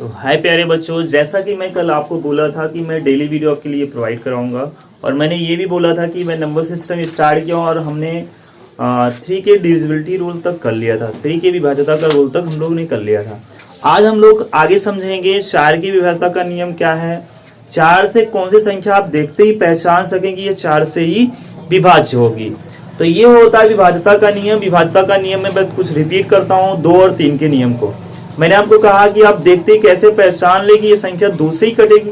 तो हाय प्यारे बच्चों, जैसा कि मैं कल आपको बोला था कि मैं डेली वीडियो आपके लिए प्रोवाइड कराऊंगा और मैंने ये भी बोला था कि मैं नंबर सिस्टम स्टार्ट किया और हमने 3 के डिविजिबिलिटी रूल तक कर लिया था। 3 के विभाज्यता का रूल तक हम लोग ने कर लिया था। आज हम लोग आगे समझेंगे 4 की विभाज्यता का नियम क्या है। 4 से कौन सी संख्या आप देखते ही पहचान सकेंगे ये 4 से ही विभाज्य होगी। तो ये होता है विभाज्यता का नियम। विभाज्यता का नियम में मैं कुछ रिपीट करता हूँ 2 और 3 के नियम को। मैंने आपको कहा कि आप देखते ही कैसे पहचान ले कि ये संख्या 2 से ही कटेगी।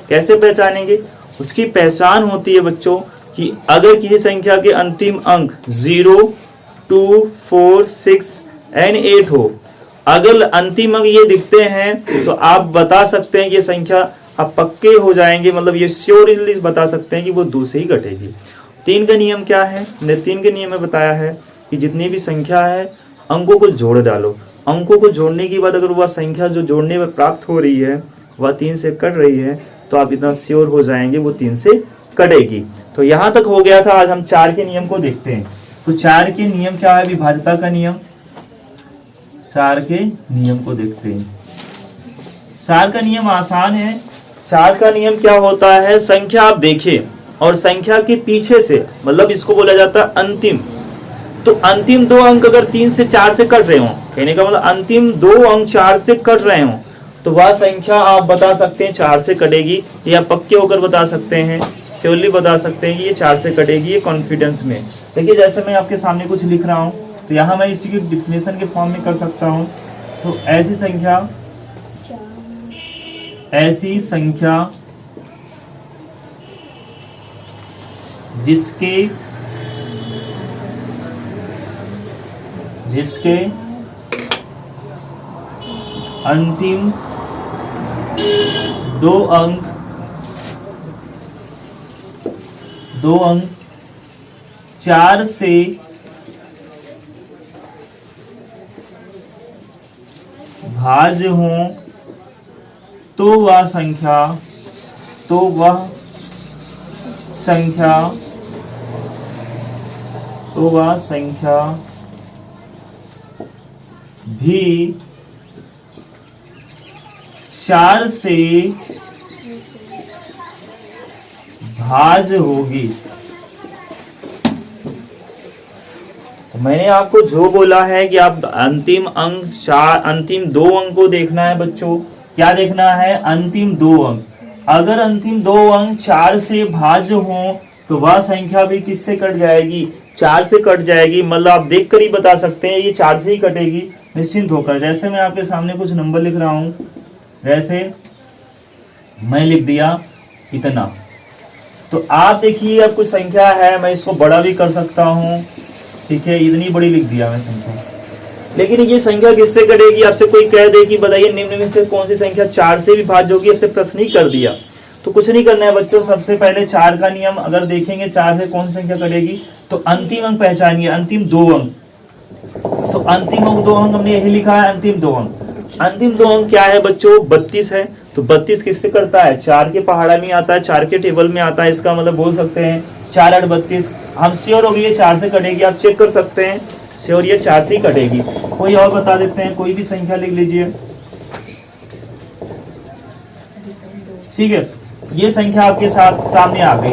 कैसे पहचानेंगे? उसकी पहचान होती है बच्चों कि अगर किसी संख्या के अंतिम अंक 0, 2, 4, 6 एंड 8 हो, अगर अंतिम अंक ये दिखते हैं तो आप बता सकते हैं कि ये संख्या आप पक्के हो जाएंगे, मतलब ये श्योरली बता सकते हैं कि वो 2 से ही कटेगी। 3 का नियम क्या है? मैंने 3 के नियम में बताया है कि जितनी भी संख्या है अंकों को जोड़ डालो। अंकों को जोड़ने के बाद अगर वह संख्या जो जोड़ने में प्राप्त हो रही है वह 3 से कट रही है तो आप इतना श्योर हो जाएंगे वो 3 से कटेगी। तो यहाँ तक हो गया था। आज हम 4 के नियम को देखते हैं। तो 4 के नियम क्या है? विभाज्यता का नियम। 4 के नियम को देखते हैं। 4 का नियम आसान है। 4 का नियम क्या होता है? संख्या आप देखिए और संख्या के पीछे से, मतलब इसको बोला जाता है अंतिम। तो अंतिम 2 अंक अगर 3 से 4 से कट रहे हो, कहने का मतलब अंतिम 2 अंक 4 से कट रहे हो, तो वह संख्या आप बता सकते हैं 4 से कटेगी, या पक्के होकर बता सकते हैं, श्योरली बता सकते हैं कि ये 4 से कटेगी। ये कॉन्फिडेंस में देखिए, जैसे मैं आपके सामने कुछ लिख रहा हूँ तो यहाँ मैं इसी की डिफिनेशन के फॉर्म में कर सकता हूँ। तो ऐसी संख्या जिसके अंतिम 2 अंक 4 से भाज्य हों तो वह संख्या भी 4 से भाज्य होगी। तो मैंने आपको जो बोला है कि आप अंतिम 2 अंक को देखना है बच्चों। क्या देखना है? अंतिम 2 अंक। अगर अंतिम 2 अंक 4 से भाज्य हों तो वह संख्या भी किससे कट जाएगी? 4 से कट जाएगी। मतलब आप देखकर ही बता सकते हैं ये 4 से ही कटेगी निश्चिंत होकर। जैसे मैं आपके सामने कुछ नंबर लिख रहा हूं, जैसे मैं लिख दिया इतना, तो आप देखिए अब कुछ संख्या है, मैं इसको बड़ा भी कर सकता हूं, ठीक है, इतनी बड़ी लिख दिया मैं संख्या। लेकिन ये संख्या किससे कटेगी? आपसे कोई कह दे कि बताइए निम्न में से कौन सी संख्या 4 से विभाज्य होगी, आपसे प्रश्न ही कर दिया। तो कुछ नहीं करना है बच्चों। सबसे पहले 4 का नियम अगर देखेंगे 4 से कौन सी संख्या कटेगी, तो अंतिम अंक पहचानिए। अंतिम 2 अंक, तो अंतिम अंक 2 अंक हमने यही लिखा है। अंतिम 2 अंक, अंतिम 2 अंक क्या है बच्चों? 32 है। तो 32 किससे करता है? 4 के पहाड़ा में आता है, 4 के टेबल में आता है। इसका मतलब बोल सकते हैं 4 8 32। हम श्योर हो गए 4 से कटेगी। आप चेक कर सकते हैं, श्योर ये 4 से ही कटेगी। कोई और बता देते हैं, कोई भी संख्या लिख लीजिए, ठीक है। ये संख्या आपके साथ सामने आ गई।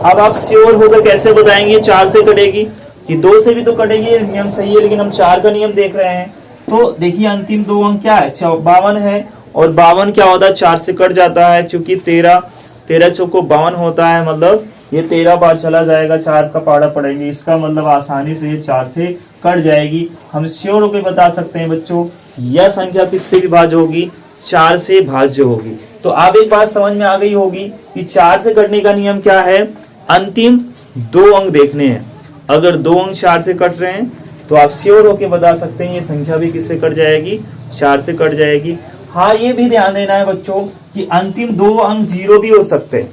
अब आप श्योर होकर कैसे बताएंगे 4 से कटेगी? कि 2 से भी तो कटेगी, नियम सही है, लेकिन हम 4 का नियम देख रहे हैं। तो देखिए अंतिम 2 अंक क्या है? 52 है, और 52 क्या होता है? 4 से कट जाता है, चूंकि 13 चौको 52 होता है, मतलब ये 13 बार चला जाएगा, 4 का पहाड़ा पड़ेंगे। इसका मतलब आसानी से ये 4 से कट जाएगी। हम श्योर होकर बता सकते हैं बच्चों यह संख्या किससे विभाज्य होगी? 4 से भाज्य होगी। तो आप एक बात समझ में आ गई होगी कि 4 से कटने का नियम क्या है? अंतिम 2 अंक देखने हैं। अगर 2 अंक 4 से कट रहे हैं तो आप श्योर होकर बता सकते हैं ये संख्या भी किससे कट जाएगी? 4 से कट जाएगी। हाँ, ये भी ध्यान देना है बच्चों कि अंतिम 2 अंक 0 भी हो सकते हैं।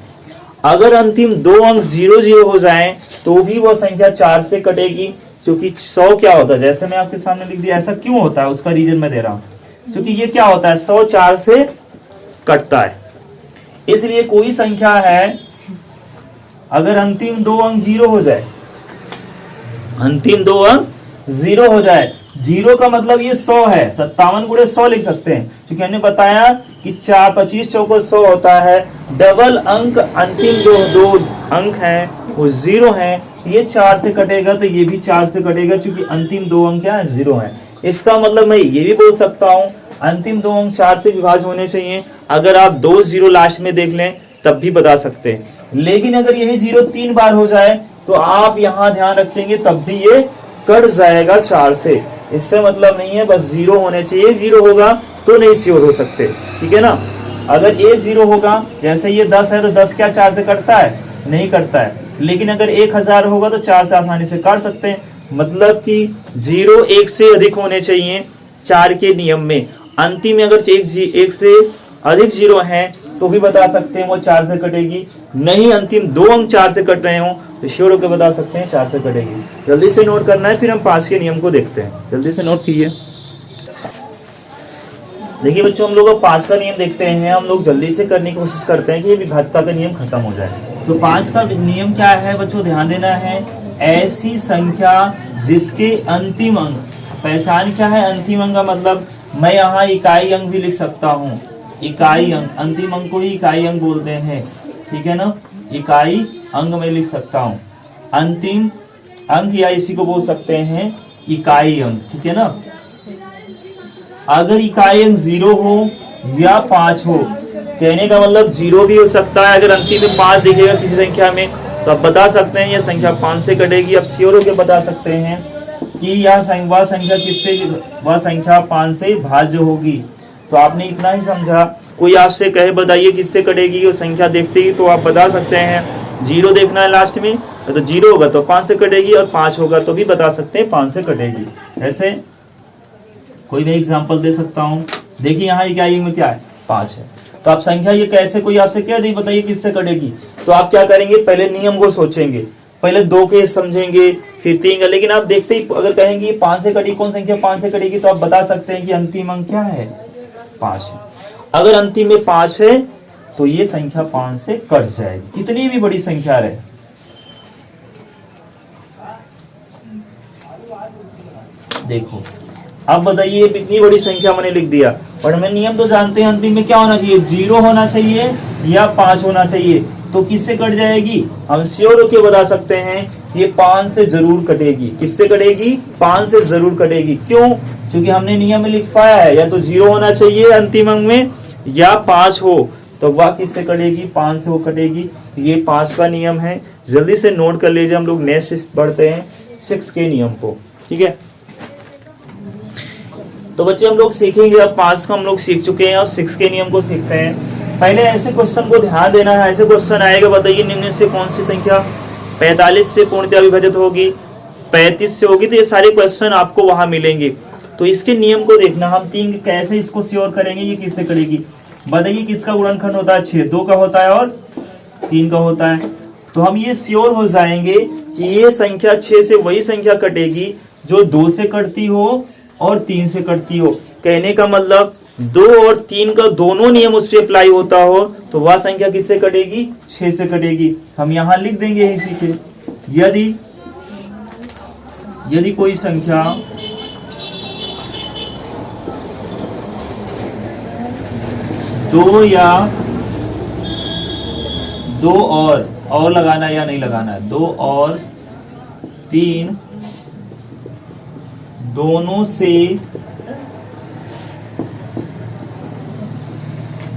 अगर अंतिम 2 अंक 0 हो जाएं तो भी वह संख्या 4 से कटेगी, क्योंकि 100 क्या होता है? जैसे मैं आपके सामने लिख दिया। ऐसा क्यों होता है उसका रीजन मैं दे रहा हूं, क्योंकि ये क्या होता है? 100 4 से कटता है। इसलिए कोई संख्या है अगर अंतिम 2 अंक 0 हो जाए, अंतिम 2 अंक 0 हो जाए, जीरो का मतलब ये 100 है, 57 गुणे 100 लिख सकते हैं, क्योंकि हमने बताया कि 4 25 चौको 100 होता है। डबल अंक अंतिम जो दो अंक हैं वो 0 हैं, ये 4 से कटेगा तो ये भी 4 से कटेगा, क्योंकि अंतिम दो अंक क्या है 0 है। इसका मतलब मैं ये भी बोल सकता हूँ अंतिम दो अंक 4 से विभाज्य होने चाहिए। अगर आप 2 0 लास्ट में देख लें तब भी बता सकते हैं, लेकिन अगर यही 0 3 बार हो जाए तो आप यहाँ ध्यान रखेंगे तब भी ये कट जाएगा 4 से। इससे मतलब नहीं है बस 0 होने चाहिए, 0 होगा तो नहीं श्योर हो सकते, ठीक है ना। अगर 1 0 होगा, जैसे ये 10 है तो 10 क्या 4 से कटता है, नहीं कटता है, लेकिन अगर 1000 होगा तो 4 से आसानी से काट सकते हैं। मतलब कि 0 1 से अधिक होने चाहिए 4 के नियम में। अंतिम में अगर 1 से अधिक 0 है तो भी बता सकते हैं वो 4 से कटेगी, नहीं अंतिम दो अंक 4 से कट रहे हो तो श्योर होकर बता सकते हैं 4 से कटेगी। जल्दी से नोट करना है, फिर हम 5 के नियम को देखते हैं। जल्दी से नोट कीजिए। देखिए बच्चों, हम लोग 5 का नियम देखते हैं। हम लोग जल्दी से करने की कोशिश करते हैं कि ये विभाज्यता का नियम खत्म हो जाए। तो 5 का नियम क्या है बच्चों, ध्यान देना है। ऐसी संख्या जिसके अंतिम अंक, पहचान क्या है अंतिम अंक का मतलब, मैं यहाँ इकाई अंक भी लिख सकता हूँ। इकाई अंक, अंतिम अंक को ही इकाई अंक बोलते हैं, ठीक है ना। इकाई अंक में लिख सकता हूँ अंतिम अंक, या इसी को बोल सकते हैं इकाई अंक, ठीक है ना। अगर इकाई अंक 0 हो या 5 हो, कहने का मतलब 0 भी हो सकता है, अगर अंतिम में 5 दिखेगा किसी संख्या में तो आप बता सकते हैं यह संख्या 5 से कटेगी। अब श्योर होकर बता सकते हैं कि यह संख्या किससे, वह संख्या 5 से भाज्य होगी। तो आपने इतना ही समझा। कोई आपसे कहे बताइए किससे कटेगी, वो संख्या देखते ही तो आप बता सकते हैं 0 देखना है लास्ट में, तो 0 होगा तो 5 से कटेगी, और 5 होगा तो भी बता सकते हैं 5 से कटेगी। ऐसे कोई भी एग्जांपल दे सकता हूँ। देखिए यहाँ इकाई में क्या है 5 है, तो आप संख्या ये कैसे, कोई आपसे क्या नहीं बताइए किससे कटेगी, तो आप क्या करेंगे पहले नियम को सोचेंगे, पहले 2 के समझेंगे फिर 3 का। लेकिन आप देखते ही अगर कहेंगे 5 से कटी, कौन संख्या 5 से कटेगी, तो आप बता सकते हैं कि अंतिम अंक क्या है 5 है। अगर अंतिम में 5 है तो ये संख्या 5 से कट जाएगी, कितनी भी बड़ी संख्या रहे। देखो अब बताइए इतनी बड़ी संख्या मैंने लिख दिया, और हमें नियम तो जानते हैं अंतिम में क्या होना चाहिए, 0 होना चाहिए या 5 होना चाहिए। तो किससे कट जाएगी, हम श्योर होके बता सकते हैं ये 5 से जरूर कटेगी। किससे कटेगी, 5 से जरूर कटेगी। क्यों, क्योंकि हमने नियम में लिख पाया है या तो 0 होना चाहिए अंतिम अंक में या 5 हो, तो वह किससे कटेगी, 5 से वो कटेगी। ये 5 का नियम है, जल्दी से नोट कर लीजिए। हम लोग नेक्स्ट बढ़ते हैं 6 के नियम को, ठीक है। तो बच्चे हम लोग सीखेंगे, अब 5 का हम लोग सीख चुके हैं, अब 6 के नियम को सीखते हैं। पहले ऐसे क्वेश्चन को ध्यान देना है। ऐसे क्वेश्चन आएगा, बताइए निम्न से कौन सी संख्या 45 से पूर्णतः विभाजित होगी, 35 से होगी, तो ये सारे क्वेश्चन आपको वहां मिलेंगे। तो इसके नियम को देखना, हम 3 कैसे इसको श्योर करेंगे, ये किससे करेगी। बताइए किसका गुणनखंड होता है 6, 2 का होता है और 3 का होता है। तो हम ये श्योर हो जाएंगे कि ये संख्या 6 से वही संख्या कटेगी जो 2 से कटती हो और 3 से कटती हो। कहने का मतलब 2 और 3 का दोनों नियम उस पर अप्लाई होता हो तो वह संख्या किससे कटेगी, 6 से कटेगी। हम यहां लिख देंगे इसी के, यदि कोई संख्या दो या 2 और लगाना है या नहीं लगाना है, 2 और 3 दोनों से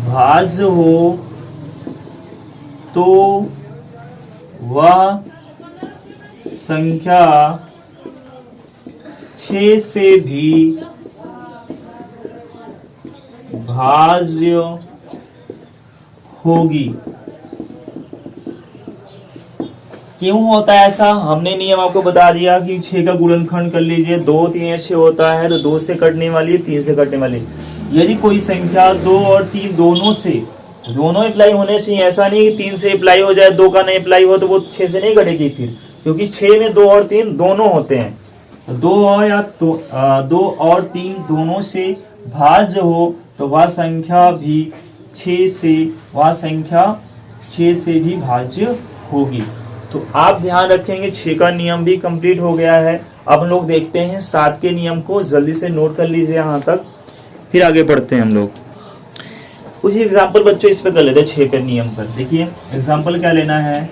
भाज्य हो तो वह संख्या 6 से भी भाज्य होगी। क्यों होता है ऐसा, हमने नियम आपको बता दिया कि 6 का गुणनखंड कर लीजिए, 2 3 6 होता है, तो 2 से कटने वाली है, 3 से कटने वाली है। यदि कोई संख्या 2 और 3 दोनों अप्लाई होने चाहिए, ऐसा नहीं कि 3 से अप्लाई हो जाए 2 का नहीं अप्लाई हो तो वो 6 से नहीं कटेगी फिर, क्योंकि 6 में 2 और 3 दोनों होते हैं। 2 और 3 दोनों से भाज्य हो तो वह संख्या भी 6 से भी भाज्य होगी। तो आप ध्यान रखेंगे 6 का नियम भी कंप्लीट हो गया है। अब हम लोग देखते हैं 7 के नियम को, जल्दी से नोट कर लीजिए यहाँ तक, फिर आगे बढ़ते हैं हम लोग। कुछ एग्जाम्पल बच्चों इस पे कर लेते हैं 6 के नियम पर। देखिए एग्जाम्पल क्या लेना है,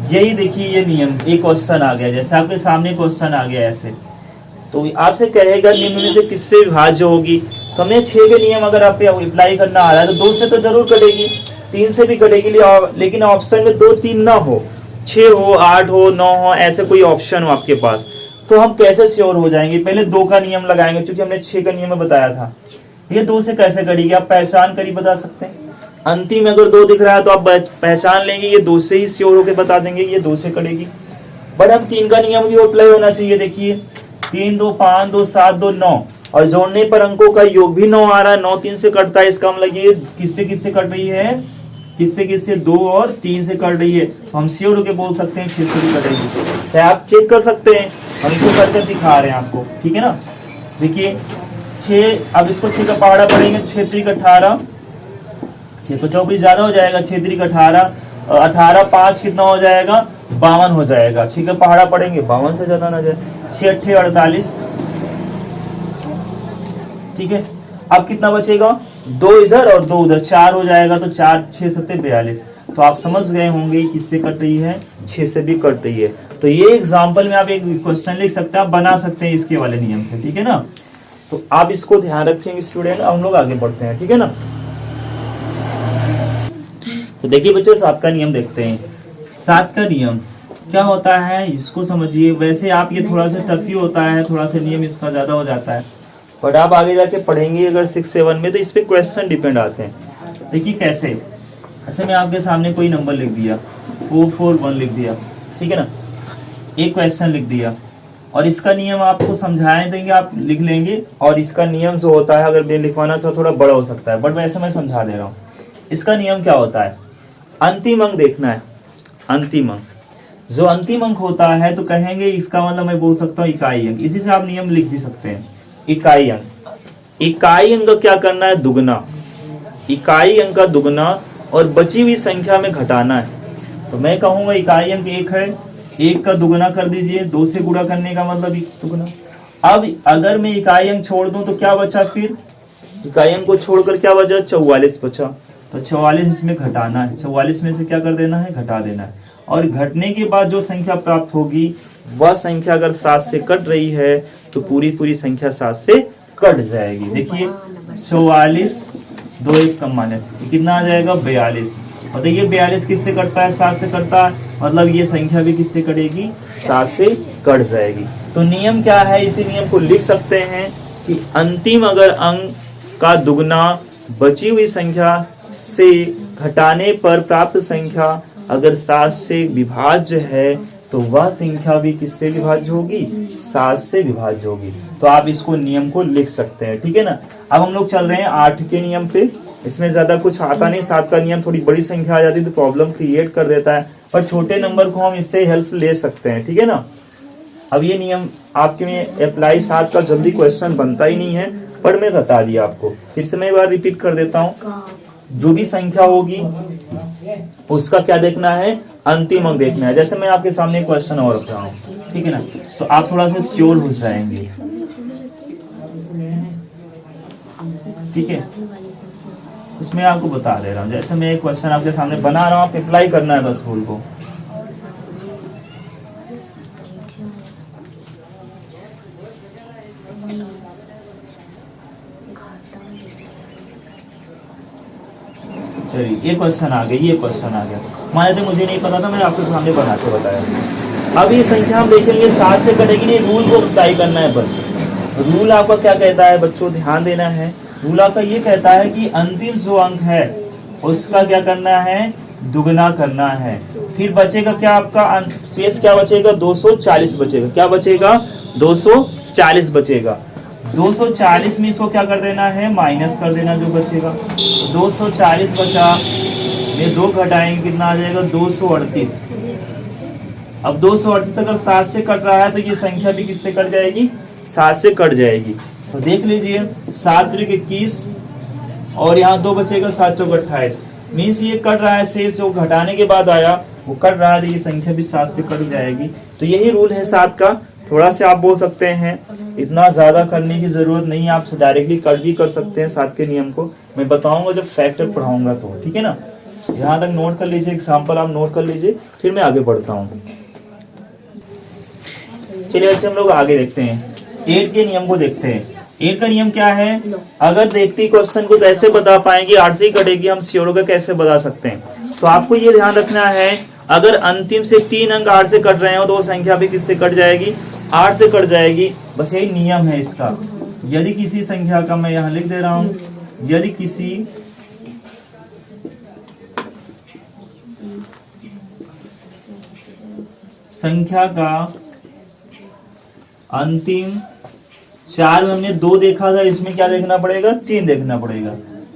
यही देखिए ये नियम, एक क्वेश्चन आ गया, जैसे आपके सामने क्वेश्चन आ गया ऐसे, तो आपसे कहेगा निम्न में से किससे विभाज्य होगी। तो हमने 6 के नियम अगर आप अप्लाई करना आ रहा है तो 2 से तो जरूर कटेगी, 3 से भी कटेगी, लेकिन ऑप्शन में 2 3 ना हो, 6 हो, 8 हो, 9 हो, ऐसे कोई ऑप्शन हो आपके पास, तो हम कैसे श्योर हो जाएंगे। पहले 2 का नियम लगाएंगे, क्योंकि हमने 6 का नियम में बताया था। ये 2 से कैसे कटेगी, आप पहचान कर ही बता सकते हैं। अंतिम अगर 2 दिख रहा है तो आप पहचान लेंगे, ये 2 से ही श्योर होकर बता देंगे ये 2 से कटेगी। बट अब 3 का नियम भी अप्लाई होना चाहिए। देखिए 3 2 5 2 7 2 9, और जोड़ने पर अंकों का योग भी 9 आ रहा है, 9 3 से कटता है, इसका मतलब ये किससे किससे कट रही है, किससे किससे 2 और 3 से कट रही है, तो हम श्योर होकर बोल सकते हैं 6 से भी कटेगी। चाहे आप चेक कर सकते हैं, हम इसको करके दिखा रहे हैं आपको, ठीक है ना। देखिए 6, अब इसको 6 का पहाड़ा पड़ेंगे, 6 3 18, 6 तो 24 ज्यादा हो जाएगा, 6 3 18, 18 5 कितना हो जाएगा, 52 हो जाएगा। 6 का पहाड़ा पड़ेंगे, 52 से ज्यादा ना जाए, 6 8 48, ठीक है। अब कितना बचेगा, 2 इधर और 2 उधर, 4 हो जाएगा, तो 4 6 7 42। तो आप समझ गए होंगे किससे कट रही है, 6 से भी कट रही है। तो ये एग्जाम्पल में आप एक क्वेश्चन लिख सकते हैं, आप बना सकते हैं इसके वाले नियम से, ठीक है ना। तो आप इसको ध्यान रखेंगे स्टूडेंट, हम लोग आगे बढ़ते हैं, ठीक है ना। तो देखिए बच्चों 7 का नियम देखते हैं। 7 का नियम क्या होता है इसको समझिए। वैसे आप ये थोड़ा सा टफ ही होता है, थोड़ा सा नियम इसका ज्यादा हो जाता है, बट आप आगे जाके पढ़ेंगे अगर 6 7 में, तो इस पे क्वेश्चन डिपेंड आते हैं। देखिए कैसे, ऐसे मैं आपके सामने कोई नंबर लिख दिया, 4 4 1 लिख दिया, ठीक है ना, एक क्वेश्चन लिख दिया, और इसका नियम आपको समझाए देंगे, आप लिख लेंगे। और इसका नियम जो होता है, अगर मैं लिखवाना चाहो थोड़ा बड़ा हो सकता है, बट वैसे मैं समझा दे रहा हूँ। इसका नियम क्या होता है, अंतिम अंक देखना है। अंतिम अंक, जो अंतिम अंक होता है तो कहेंगे इसका मतलब मैं बोल सकता हूँ इकाई अंक, इसी से आप नियम लिख भी सकते हैं। इकाई अंक, इकाई अंक क्या करना है, दुगना, इकाई अंक का दुगना और बची हुई संख्या में घटाना है। तो मैं कहूंगा इकाई अंक 1 है, 1 का दुगना कर दीजिए, 2 से गुणा करने का मतलब दुगना। अब अगर मैं इकाई अंक छोड़ दूं तो क्या बचा, फिर इकाई अंक को छोड़कर क्या बचा, 44 बचा। तो 44 इसमें घटाना है, 44 में से क्या कर देना है, घटा देना है। और घटने के बाद जो संख्या प्राप्त होगी वह संख्या अगर 7 से कट रही है तो पूरी पूरी संख्या 7 से कट जाएगी। देखिए 44 2 1 कम माइनस कितना आ जाएगा, 42। और देखिए 42 किससे कटता है, 7 से कटता है, मतलब ये संख्या भी किससे कटेगी, 7 से कट जाएगी। तो नियम क्या है, इसी नियम को लिख सकते हैं कि अंतिम अगर अंक का दुगना बची हुई संख्या से घटाने पर प्राप्त संख्या अगर 7 से विभाज्य है तो वह संख्या भी किससे विभाज्य होगी, 7 से विभाज्य होगी। तो आप इसको नियम को लिख सकते हैं, ठीक है ना। अब हम लोग चल रहे हैं 8 के नियम पे। इसमें ज्यादा कुछ आता नहीं, 7 का नियम थोड़ी बड़ी संख्या आ जाती है तो प्रॉब्लम क्रिएट कर देता है, पर छोटे नंबर को हम इससे हेल्प ले सकते हैं, ठीक है ना। अब ये नियम आपके में अप्लाई 7 का जल्दी क्वेश्चन बनता ही नहीं है, पर मैं बता दिया आपको। फिर से मैं एक बार रिपीट कर देता हूँ, जो भी संख्या होगी उसका क्या देखना है, अंतिम अंक देखना है। जैसे मैं आपके सामने क्वेश्चन और रख रहा हूँ, ठीक है ना, तो आप थोड़ा सा श्योर हो जाएंगे, ठीक है। उसमें आपको बता दे रहा हूँ, जैसे मैं एक क्वेश्चन आपके सामने बना रहा हूँ, आप अप्लाई करना है बस रूल को। चलिए ये क्वेश्चन आ गया, ये क्वेश्चन आ गया, मान लेते मुझे नहीं पता था, मैं आपके सामने बना के बताया। अब ये संख्या हम देखेंगे 7 से कटेगी नहीं, रूल को अप्लाई करना है बस। रूल आपका क्या कहता है बच्चों, ध्यान देना है। रूल आपका ये कहता है कि अंतिम जो अंक है उसका क्या करना है, दुगना करना है। फिर बचेगा क्या आपका अंक, शेष क्या बचेगा, 240 बचेगा। क्या बचेगा, 240 बचेगा। 240 में इसको क्या कर देना है, माइनस कर देना, जो बचेगा 240 बचा, में 2 घटाएंगे कितना आ जाएगा, 238। अब 238 अगर 7 से कट रहा है तो ये संख्या भी किससे कट जाएगी, 7 से कट जाएगी। तो देख लीजिए 7 3 21 और यहाँ 2 बचेगा, 7 चौक 28, मीन्स ये कट रहा है, शेष जो घटाने के बाद आया वो कट रहा है, तो ये संख्या भी 7 से कट जाएगी। तो यही रूल है 7 का। थोड़ा से आप बोल सकते हैं, इतना ज़्यादा करने की ज़रूरत नहीं है, आप डायरेक्टली कट भी कर सकते हैं 7 के नियम को। मैं बताऊंगा जब फैक्टर पढ़ाऊंगा तो, ठीक है ना। यहाँ तक नोट कर लीजिए, एग्जाम्पल आप नोट कर लीजिए, फिर मैं आगे बढ़ता हूँ। चलिए बच्चे हम लोग आगे देखते हैं, 8 के नियम को देखते हैं। 8 का नियम क्या है, अगर देखती क्वेश्चन को कैसे बता पाएंगे, 8 से ही कटेगी, हम श्योर होकर कैसे बता सकते हैं। तो आपको ये ध्यान रखना है, अगर अंतिम से 3 अंक 8 से कट रहे हो तो वो संख्या भी किससे कट जाएगी, 8 से कट जाएगी। बस यही नियम है इसका। यदि किसी संख्या का, मैं यहाँ लिख दे रहा हूं, यदि किसी संख्या का अंतिम 4 में हमने 2 देखा था, इसमें क्या देखना पड़ेगा, 3 देखना पड़ेगा।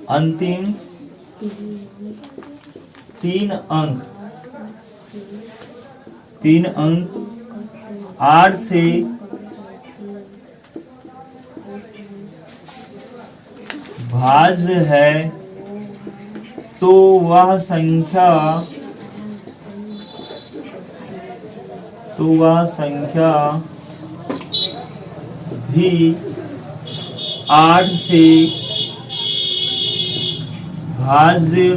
अंतिम 3 अंक 8 से भाज्य है तो वह संख्या भी 8 से भाज्य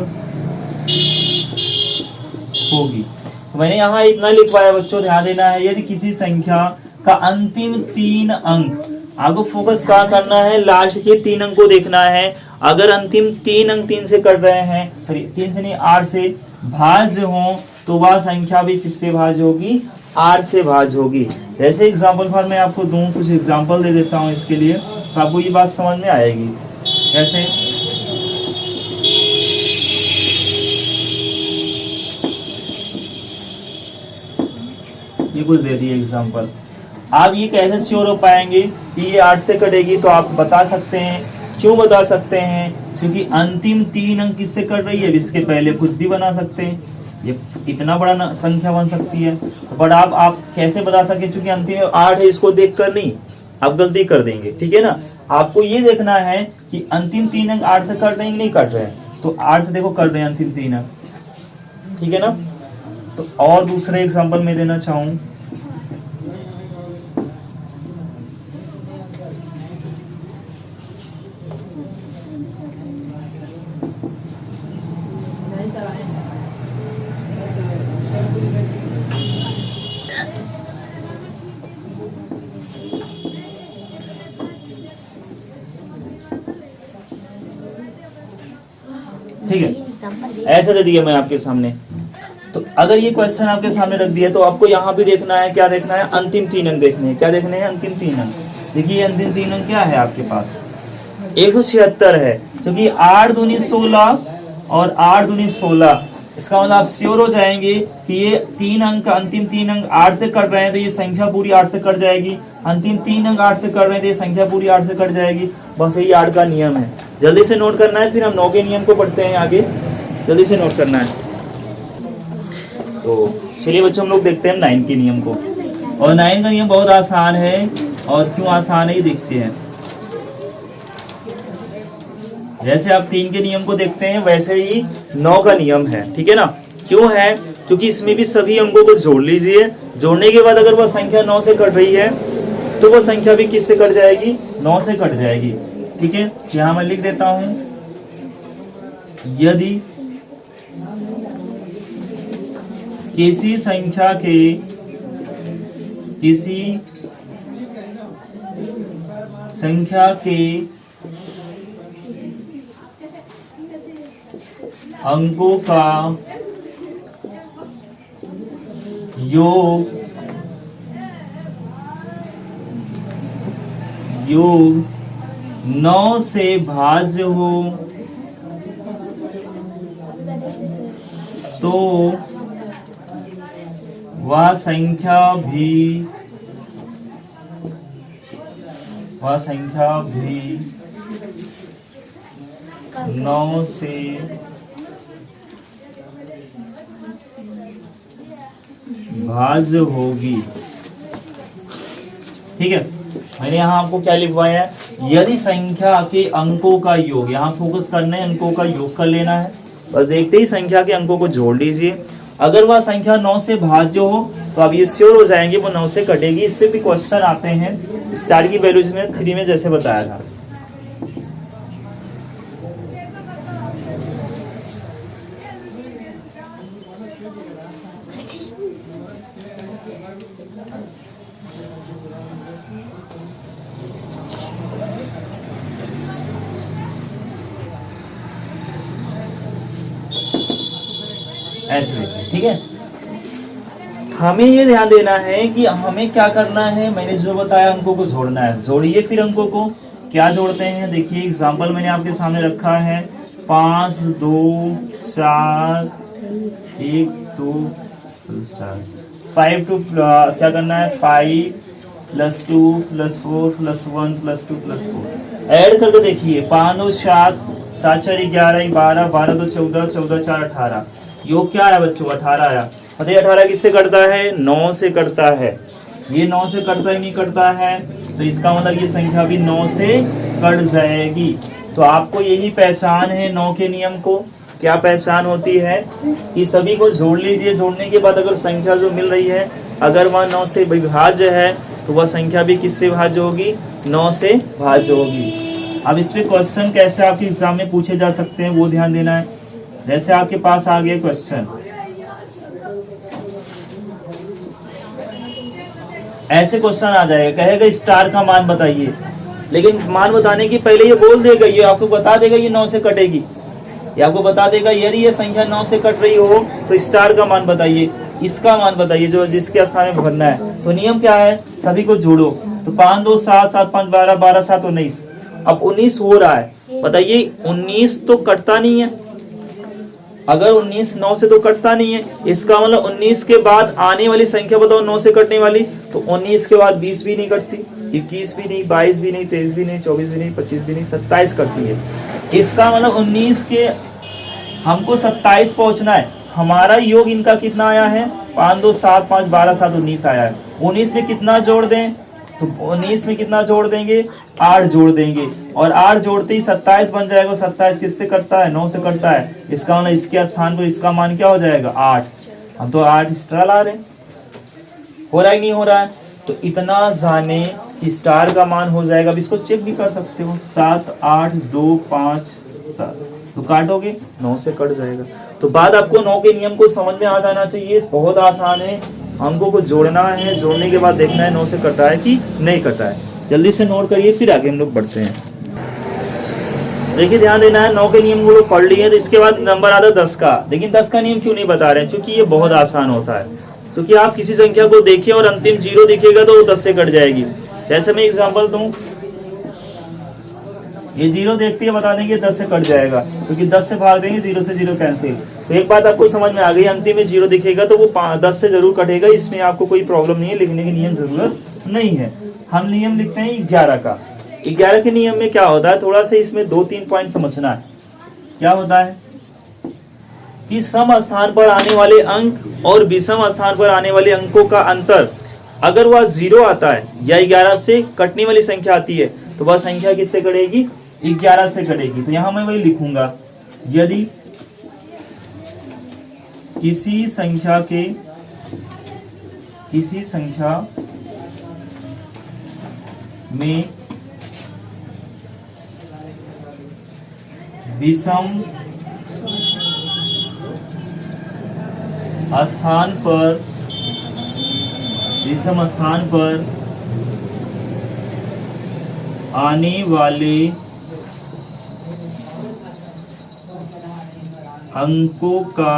होगी। मैंने यहाँ इतना लिखवाया बच्चों, ध्यान देना है। यदि किसी संख्या का अंतिम 3 अंक, आपको फोकस कहाँ करना है, लास्ट के 3 अंक को देखना है। अगर अंतिम 3 अंक 3 से कट रहे हैं, सॉरी 3 से नहीं 8 से भाज्य हो तो वह संख्या भी किससे भाज्य होगी, 8 से भाज्य होगी। जैसे एग्जाम्पल फॉर मैं आपको दूं, कुछ एग्जाम्पल दे देता हूं इसके लिए, तो आपको ये बात समझ में आएगी। जैसे ये कुछ दे दिए एग्जाम्पल, आप ये कैसे श्योर हो पाएंगे कि ये 8 से कटेगी, तो आप बता सकते हैं। क्यों बता सकते हैं, क्योंकि अंतिम 3 अंक किससे कट रही है, इसके पहले कुछ भी बना सकते हैं, ये इतना बड़ा संख्या बन सकती है। बट आप कैसे बता सके, क्योंकि अंतिम 8 है, इसको देखकर नहीं, आप गलती कर देंगे, ठीक है ना। आपको ये देखना है कि अंतिम 3 अंक 8 से कट रहे हैं नहीं कट रहे हैं, तो 8 से देखो कट रहे हैं अंतिम 3 अंक, ठीक है ना। तो और दूसरे एग्जाम्पल में देना चाहूँ, ठीक है, ऐसे दे दिया मैं आपके सामने। तो अगर ये क्वेश्चन आपके सामने रख दिया तो आपको यहाँ भी देखना है, क्या देखना है, अंतिम 3 अंक देखने हैं। क्या देखने हैं, अंतिम 3 अंक। देखिए अंतिम 3 अंक क्या है आपके पास, 176 है, क्योंकि 8 दूनी 16 और 8 दूनी 16, इसका मतलब आप श्योर हो जाएंगे कि ये 3 अंक, अंतिम 3 अंक 8 से कट रहे हैं तो ये संख्या पूरी 8 से कट जाएगी। अंतिम 3 अंक 8 से कट रहे हैं तो ये संख्या पूरी 8 से कट जाएगी। बस यही 8 का नियम है, जल्दी से नोट करना है। फिर हम 9 के नियम को पढ़ते हैं आगे, जल्दी से नोट करना है। तो चलिए बच्चों हम लोग देखते हैं 9 के नियम को। और 9 का नियम बहुत आसान है, और क्यों आसान है ये देखते हैं। जैसे आप 3 के नियम को देखते हैं वैसे ही 9 का नियम है, ठीक है ना। क्यों है, क्योंकि इसमें भी सभी अंकों को जोड़ लीजिए, जोड़ने के बाद अगर वह संख्या 9 से कट रही है तो वह संख्या भी किससे कट जाएगी, 9 से कट जाएगी, ठीक है। यहां मैं लिख देता हूं, यदि किसी संख्या के अंकों का योग 9 से भाज्य हो तो वह संख्या भी 9 से भाज्य होगी, ठीक है। मैंने यहाँ आपको क्या लिखवाया है, यदि संख्या के अंकों का योग, यहाँ फोकस करना है, अंकों का योग कर लेना है और देखते ही संख्या के अंकों को जोड़ लीजिए। अगर वह संख्या 9 से भाज्य हो तो आप ये श्योर हो जाएंगे वो 9 से कटेगी। इस पे भी क्वेश्चन आते हैं स्टार की वैल्यूज में 3 में जैसे बताया था। ऐसे, ठीक है। हमें ये ध्यान देना है कि हमें क्या करना है, मैंने जो बताया अंकों को जोड़ना है। जोड़िए फिर अंकों को, क्या जोड़ते हैं देखिए। एग्जांपल मैंने आपके सामने रखा है 5 2 4 1 2 4 5 टू क्या करना है 5 + 2 + 4 + 1 + 2 + 4 ऐड करके देखिए 5 2 7 7 4 11 12 12 2 14 14 4 18 योग क्या आया बच्चों 18 आया। बताइए 18 किससे कटता है, 9 से कटता है। ये 9 से कटता ही नहीं कटता है तो इसका मतलब ये संख्या भी 9 से कट जाएगी। तो आपको यही पहचान है 9 के नियम को। क्या पहचान होती है कि सभी को जोड़ लीजिए। जोड़ने के बाद अगर संख्या जो मिल रही है अगर वह 9 से विभाज्य है तो वह संख्या भी किससे भाज्य होगी, 9 से भाज्य होगी। अब इसमें क्वेश्चन कैसे आपके एग्जाम में पूछे जा सकते हैं वो ध्यान देना है। जैसे आपके पास आ गया क्वेश्चन, ऐसे क्वेश्चन आ जाएगा, कहेगा स्टार का मान बताइए, लेकिन मान बताने की पहले ये बोल देगा, ये आपको बता देगा ये 9 से कटेगी। ये आपको बता देगा यदि ये संख्या 9 से कट रही हो तो स्टार का मान बताइए, इसका मान बताइए जो जिसके स्थान में भरना है। तो नियम क्या है, सभी को जोड़ो। तो 5 2 7 7 5 12 12 7 19। अब 19 हो रहा है, बताइए 19 तो कटता नहीं है। अगर 19 9 से तो कटता नहीं है, इसका मतलब 19 के बाद आने वाली संख्या बताओ 9 से कटने वाली। तो 19 के बाद 20 भी नहीं कटती, 21 भी नहीं, 22 भी नहीं, 23 भी नहीं, 24 भी नहीं, 25 भी नहीं, 27 कटती है। इसका मतलब 19 के हमको 27 पहुंचना है। हमारा योग इनका कितना आया है, 5 2 7 5 12 7 19 आया है। 19 में कितना जोड़ दें, तो 19 में कितना जोड़ देंगे, 8 जोड़ देंगे और 8 जोड़ते ही 27 बन जाएगा। 27 किससे कटता है, 9 से कटता है। इसका मतलब इसके स्थान पर इसका मान क्या हो जाएगा, 8। हम तो 8 स्टार ला रहे हैं, हो रहा है नहीं हो रहा है। तो इतना जाने कि स्टार का मान हो जाएगा। अब इसको चेक भी कर सकते हो, 7 8 2 5 7 तो काटोगे 9 से कट जाएगा। तो बात आपको 9 के नियम को समझ में आ जाना चाहिए। बहुत आसान है, अंकों को जोड़ना है, जोड़ने के बाद देखना है 9 से कटा है कि नहीं कटा है। जल्दी से नोट करिए फिर आगे हम लोग बढ़ते हैं। देखिए ध्यान देना है, 9 के नियम को लोग पढ़ लिए तो इसके बाद नंबर आता है 10 का। लेकिन 10 का नियम क्यों नहीं बता रहे हैं, क्योंकि ये बहुत आसान होता है। क्योंकि आप किसी संख्या को देखिए और अंतिम 0 दिखेगा तो वो 10 से कट जाएगी। जैसे मैं एग्जांपल दूं, ये 0 देखती है बता देंगे 10 से कट जाएगा, क्योंकि 10 से भाग देंगे 0 से 0 कैंसिल। तो एक बात आपको समझ में आ गई, अंतिम में 0 दिखेगा तो वो 10 से जरूर कटेगा। इसमें आपको कोई प्रॉब्लम नहीं है, लिखने की नियम जरूरत नहीं है। हम नियम लिखते हैं 11 का। 11 के नियम में क्या होता है, थोड़ा सा इसमें 2-3 पॉइंट समझना है। क्या होता है कि सम स्थान पर आने वाले अंक और विषम स्थान पर आने वाले अंकों का अंतर अगर वह 0 आता है या 11 से कटने वाली संख्या आती है तो वह संख्या किससे कटेगी, 11 से कटेगी। तो यहां मैं वही लिखूंगा, यदि किसी संख्या में विषम स्थान पर आने वाले अंकों का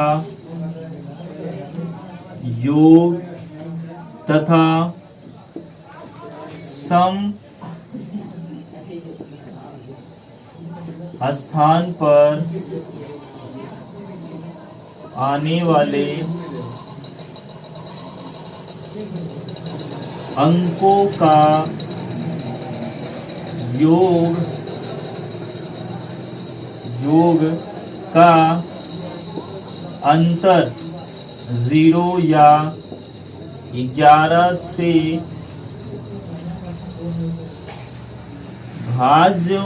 योग तथा सम स्थान पर आने वाले अंकों का योग का अंतर 0 या 11 से भाज्य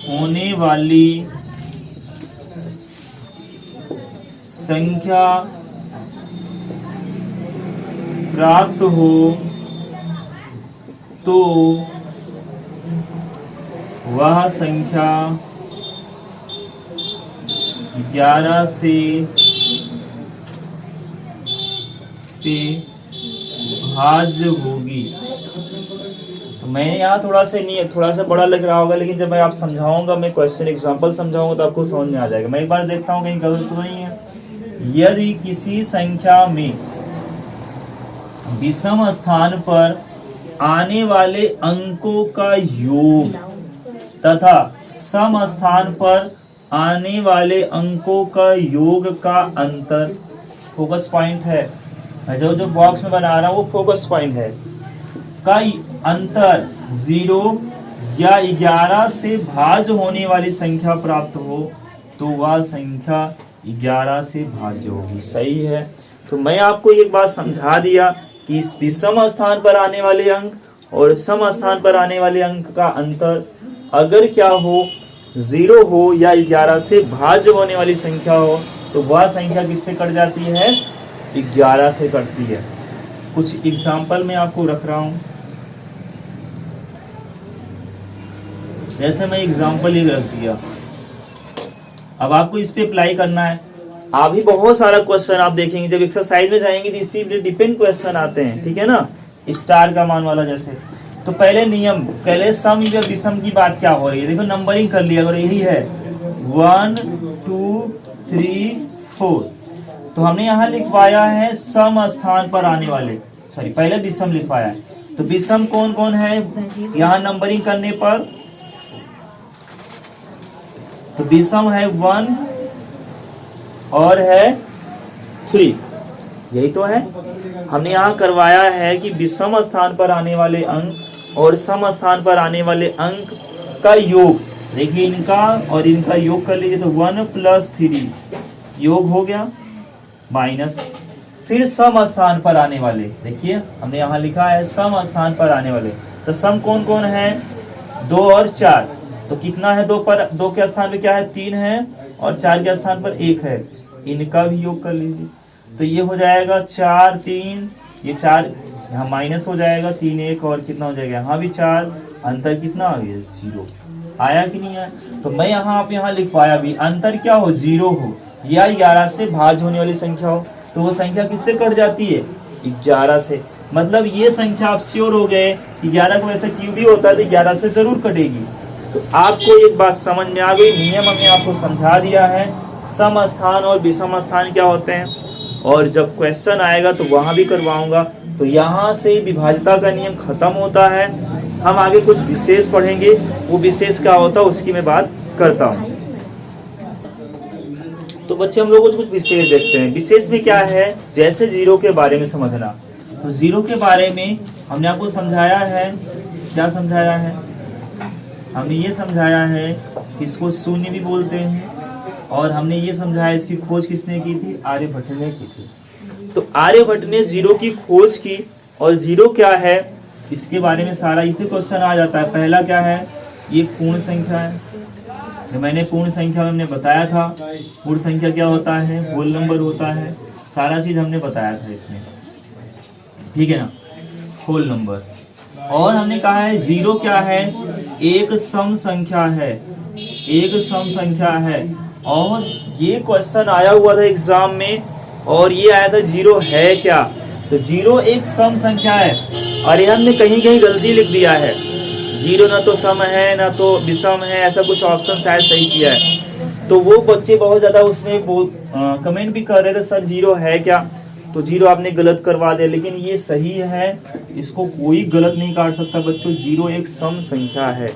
होने वाली संख्या प्राप्त हो तो वह संख्या 11 से भाज्य होगी। तो मैंने यहाँ थोड़ा सा बड़ा लग रहा होगा, लेकिन जब मैं आप समझाऊंगा, मैं क्वेश्चन एग्जांपल समझाऊंगा तो आपको समझ में आ जाएगा। मैं एक बार देखता हूँ कहीं गलत तो नहीं है। यदि किसी संख्या में विषम स्थान पर आने वाले अंकों का योग तथा सम स्थान पर आने वाले अंकों का योग का अंतर, फोकस पॉइंट है, जो बॉक्स में बना रहा हूं वो फोकस पॉइंट है, का अंतर 0 या 11 से भाज्य होने वाली संख्या प्राप्त हो तो वह संख्या 11 से भाज्य होगी। सही है। तो मैं आपको एक बात समझा दिया कि इस विषम स्थान पर आने वाले अंक और सम स्थान पर आने वाले अंक का अंतर अगर क्या हो, 0 हो या 11 से भाज्य होने वाली संख्या हो तो वह संख्या किससे कट जाती है? 11 से कटती है। कुछ एग्जाम्पल मैं आपको रख रहा हूं, जैसे मैं एग्जाम्पल ही रख दिया, अब आपको इस पे अप्लाई करना है। आप भी बहुत सारा क्वेश्चन आप देखेंगे जब एक्सरसाइज में जाएंगे तो इसी पे डिपेंड क्वेश्चन आते हैं, ठीक है ना, स्टार का मान वाला जैसे। तो पहले नियम, पहले सम या विषम की बात क्या हो रही है, देखो नंबरिंग कर लिया, अगर यही है 1 2 3 4, तो हमने यहाँ लिखवाया है सम स्थान पर आने वाले, सॉरी पहले विषम लिखवाया है। तो विषम कौन कौन है यहाँ नंबरिंग करने पर? तो विषम है 1 और है 3, यही तो है। हमने यहाँ करवाया है कि विषम स्थान पर आने वाले अंक और सम स्थान पर आने वाले अंक का योग, देखिए इनका और इनका योग कर लीजिए, तो 1 + 3 योग हो गया माइनस, फिर सम स्थान पर आने वाले, देखिए हमने यहाँ लिखा है सम स्थान पर आने वाले। तो सम कौन कौन है? 2 और 4, तो कितना है? 2 के स्थान पे क्या है? 3 है, और 4 के स्थान पर 1 है, इनका भी योग कर लीजिए। तो ये हो जाएगा 4 3, ये 4 यहाँ माइनस हो जाएगा, 3 1 और कितना हो जाएगा? यहाँ भी 4, अंतर कितना आ गया? 0 आया कि नहीं आया? तो मैं आप यहाँ लिखवाया भी, अंतर क्या हो? 0 हो या 11 से भाज्य होने वाली संख्या हो, तो वो संख्या किससे कट जाती है? 11 से। मतलब ये संख्या आप श्योर हो गए, 11 को वैसे क्यूब भी होता है तो 11 से जरूर कटेगी। तो आपको एक बात समझ में आ गई, नियम हमने आपको समझा दिया है, सम स्थान और विषम स्थान क्या होते हैं, और जब क्वेश्चन आएगा तो वहां भी करवाऊंगा। तो यहाँ से विभाज्यता का नियम खत्म होता है। हम आगे कुछ विशेष पढ़ेंगे, वो विशेष क्या होता है उसकी मैं बात करता हूँ। तो बच्चे हम लोग कुछ विशेष देखते हैं। विशेष में क्या है, जैसे 0 के बारे में समझना। तो 0 के बारे में हमने आपको समझाया है, क्या समझाया है? हमने ये समझाया है इसको शून्य भी बोलते हैं, और हमने ये समझाया इसकी खोज किसने की थी? आर्यभट्ट ने की थी। तो आर्यभट्ट ने 0 की खोज की, और 0 क्या है इसके बारे में सारा इसी क्वेश्चन आ जाता है। पहला क्या है? ये पूर्ण संख्या है, जो मैंने पूर्ण संख्या में हमने बताया था। पूर्ण संख्या क्या होता है? होल नंबर होता है, सारा चीज हमने बताया था इसमें, ठीक है ना, होल नंबर। और हमने कहा है 0 क्या है? एक सम संख्या है, एक सम संख्या है। और ये क्वेश्चन आया हुआ था एग्जाम में, और ये आया था 0 है क्या? तो 0 एक सम संख्या है, और ये हमने कहीं कहीं गलती लिख दिया है, 0 ना तो सम है ना तो विषम है, ऐसा कुछ ऑप्शन शायद सही किया है। तो वो बच्चे बहुत ज्यादा उसमें कमेंट भी कर रहे थे, सर 0 है क्या? तो 0 आपने गलत करवा दिया, लेकिन ये सही है, इसको कोई गलत नहीं काट सकता बच्चों। 0 एक सम संख्या है,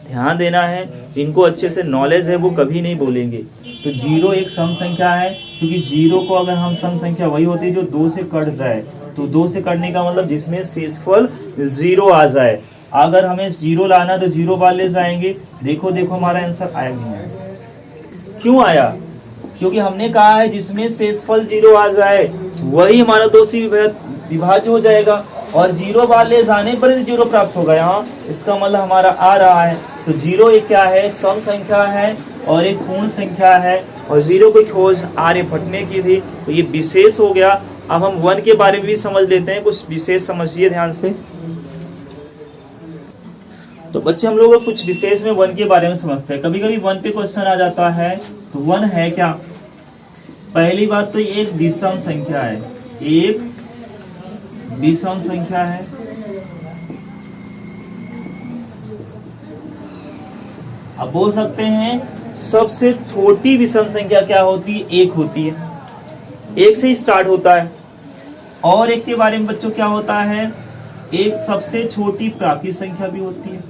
ध्यान देना है, जिनको अच्छे से नॉलेज है वो कभी नहीं बोलेंगे। तो 0 एक सम संख्या है, क्योंकि 0 को अगर हम सम संख्या वही होती है जो 2 से कट जाए। तो 2 से कटने का मतलब जिसमें शेषफल 0 आ जाए। अगर हमें 0 लाना तो 0 बार ले जाएंगे। देखो हमारा आंसर आया नहीं आया? क्यों आया? क्योंकि हमने कहा है जिसमें शेषफल 0 आ जाए वही हमारा 2 से विभाज्य हो जाएगा। और 0 बार ले जाने पर 0 प्राप्त होगा। यहाँ इसका मतलब हमारा आ रहा है। तो 0 एक क्या है, सम संख्या है और एक पूर्ण संख्या है, और 0 की खोज आर्यभट्ट ने की थी, तो ये विशेष हो गया। अब हम 1 के बारे में भी समझ लेते हैं, कुछ विशेष समझिए ध्यान से। तो बच्चे हम लोग कुछ विशेष में 1 के बारे में समझते हैं। कभी कभी 1 पे क्वेश्चन आ जाता है, तो 1 है क्या। पहली बात तो ये एक विषम संख्या है, एक विषम संख्या है। अब बोल सकते हैं सबसे छोटी विषम संख्या क्या होती है, 1 होती है, 1 से ही स्टार्ट होता है। और एक के बारे में बच्चों क्या होता है, एक सबसे छोटी प्राकृत संख्या भी होती है,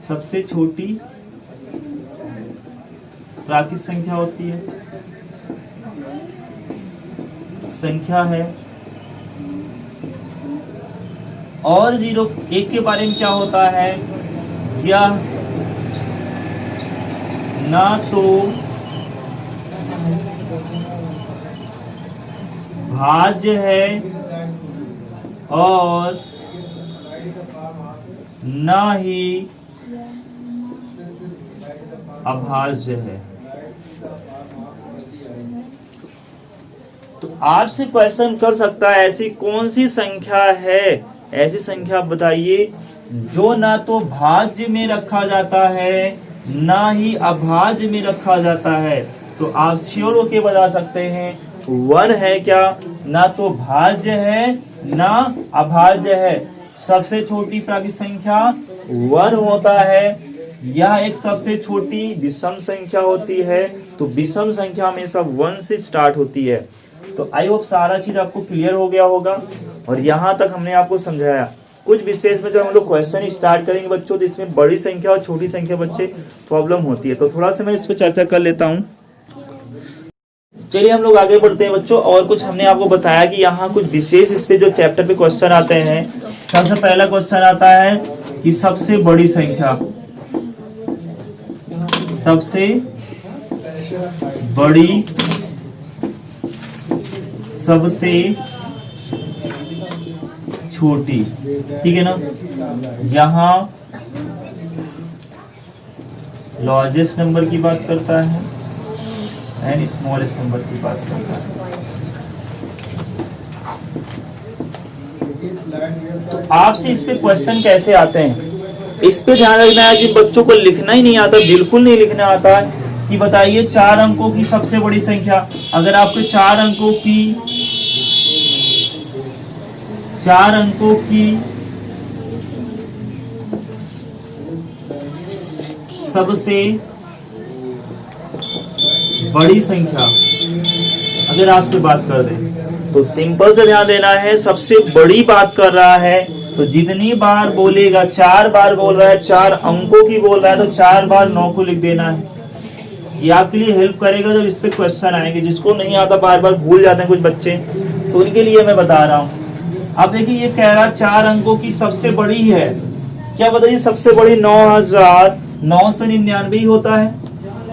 सबसे छोटी प्राकृत संख्या होती है, संख्या है। और 0 1 के बारे में क्या होता है, यह ना तो भाज्य है और ना ही अभाज्य है। तो आपसे क्वेश्चन कर सकता है ऐसी कौन सी संख्या है, ऐसी संख्या बताइए जो ना तो भाज्य में रखा जाता है ना ही अभाज्य में रखा जाता है। तो आप श्योर होके बता सकते हैं 1 है क्या, ना तो भाज्य है ना अभाज्य है। सबसे छोटी प्राकृत संख्या 1 होता है, यह एक सबसे छोटी विषम संख्या होती है। तो विषम संख्या हमेशा 1 से स्टार्ट होती है। तो आई होप सारा चीज आपको क्लियर हो गया होगा, और यहाँ तक हमने आपको समझाया। कुछ विशेष में जब हम लोग क्वेश्चन स्टार्ट करेंगे बच्चों, तो इसमें बड़ी संख्या और छोटी संख्या बच्चे प्रॉब्लम होती है, तो थोड़ा सा मैं इस पर चर्चा कर लेता हूँ। चलिए हम लोग आगे बढ़ते हैं बच्चों। और कुछ हमने आपको बताया कि यहाँ कुछ विशेष इस पे जो चैप्टर पे क्वेश्चन आते हैं। सबसे पहला क्वेश्चन आता है कि सबसे बड़ी संख्या, सबसे बड़ी, सबसे छोटी, ठीक है ना। यहाँ लार्जेस्ट नंबर की बात करता है एंड स्मॉलेस्ट नंबर की बात करता है। तो आपसे इस पे क्वेश्चन कैसे आते हैं, इस पे ध्यान रखना है कि बच्चों को लिखना ही नहीं आता, बिल्कुल नहीं लिखना आता है कि बताइए 4 अंकों की सबसे बड़ी संख्या। अगर आपको 4 अंकों की सबसे बड़ी संख्या अगर आपसे बात कर दें, तो सिंपल से ध्यान देना है, सबसे बड़ी बात कर रहा है तो जितनी बार बोलेगा, 4 बार बोल रहा है, 4 अंकों की बोल रहा है, तो 4 बार 9 को लिख देना है। ये आपके लिए हेल्प करेगा जब इस पे क्वेश्चन आएंगे। जिसको नहीं आता, बार बार भूल जाते हैं कुछ बच्चे, तो उनके लिए मैं बता रहा हूँ। अब देखिए ये कह रहा 4 अंकों की सबसे बड़ी है, क्या बताइए सबसे बड़ी 9999 होता है।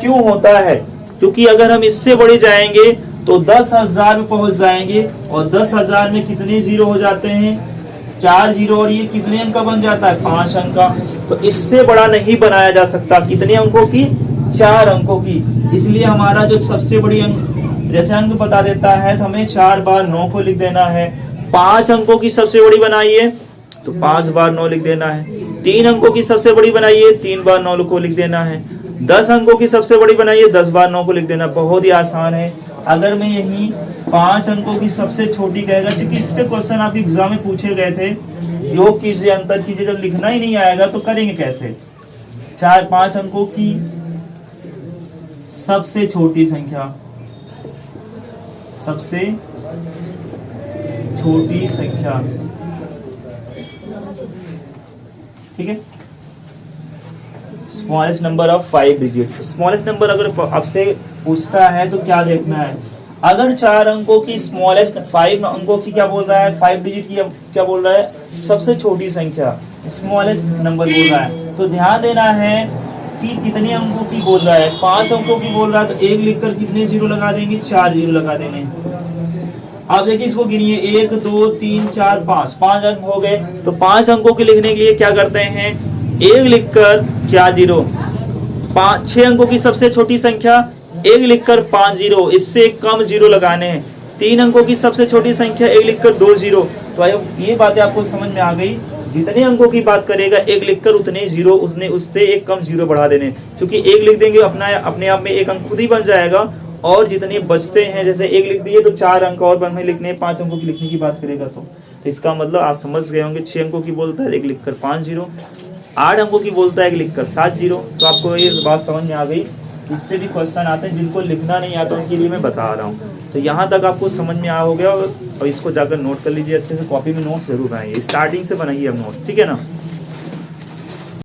क्यों होता है, क्योंकि अगर हम इससे बड़ी जाएंगे तो 10,000 में पहुंच जाएंगे, और 10,000 में कितने जीरो हो जाते हैं, 4 जीरो, और ये कितने अंक का बन जाता है, 5 अंक का। तो इससे बड़ा नहीं बनाया जा सकता। कितने अंकों की, 4 अंकों की। इसलिए हमारा जो सबसे बड़ी अंक जैसे अंक बता देता है, तो हमें 4 बार 9 को लिख देना है। 5 अंकों की सबसे बड़ी बनाइए तो 5 बार 9 लिख देना है। 3 अंकों की सबसे बड़ी बनाइए, 3 बार 9 को लिख देना है। 10 अंकों की सबसे बड़ी बनाइए, 10 बार 9 को लिख देना। बहुत ही आसान है। अगर मैं यही 5 अंकों की सबसे छोटी कहेगा, क्योंकि इस पे क्वेश्चन आपके एग्जाम में पूछे गए थे, योग कीजिए, अंतर कीजिए, जब लिखना ही नहीं आएगा तो करेंगे कैसे। 5 अंकों की सबसे छोटी संख्या, सबसे छोटी संख्या, ठीक है। Smallest number of 5 digit. Smallest number अगर आपसे पूछता है तो क्या देखना है, अगर 4 अंकों की स्मॉलेस्ट, 5 अंकों की क्या बोल रहा है, 5 डिजिट की क्या बोल रहा है, सबसे छोटी संख्या, स्मॉलेस्ट नंबर बोल रहा है। तो ध्यान देना है कि कितने अंकों की बोल रहा है। 5 अंकों की बोल रहा है तो 1 लिखकर कितने जीरो लगा देंगे, 4 जीरो लगा देंगे। आप देखिए इसको गिनिए, 1 2 3 4 5, 5 अंक हो गए। तो 5 अंकों के लिखने के लिए क्या करते हैं, 1 लिखकर 4 जीरो, 6 अंकों की सबसे छोटी संख्या 1 लिखकर 5 जीरो, इससे कम जीरो लगाने हैं। 3 अंकों की सबसे छोटी संख्या 1 लिखकर 2 जीरो। तो ये बातें आपको समझ में आ गई। जितने अंकों की बात करेगा 1 लिखकर उतने जीरो, उससे एक कम जीरो बढ़ा देने, क्योंकि 1 लिख देंगे अपने आप में 1 अंक खुद ही बन जाएगा। और जितने बचते हैं, जैसे 1 लिख दिए तो 4 अंक और हमें लिखने, 5 अंकों की लिखने की बात करेगा तो इसका मतलब आप समझ गए होंगे। 6 अंकों की बोलता है 1 लिखकर 5 जीरो, 8 अंकों की बोलता है 1 लिखकर 7 जीरो। तो आपको ये बात समझ में आ गई। इससे भी क्वेश्चन आते हैं, जिनको लिखना नहीं आता उनके लिए मैं बता रहा हूँ। तो यहाँ तक आपको समझ में आ हो गया, और इसको जाकर नोट कर लीजिए अच्छे से, कॉपी में नोट्स जरूर बनाइए, स्टार्टिंग से बनाइए अब नोट्स, ठीक है ना।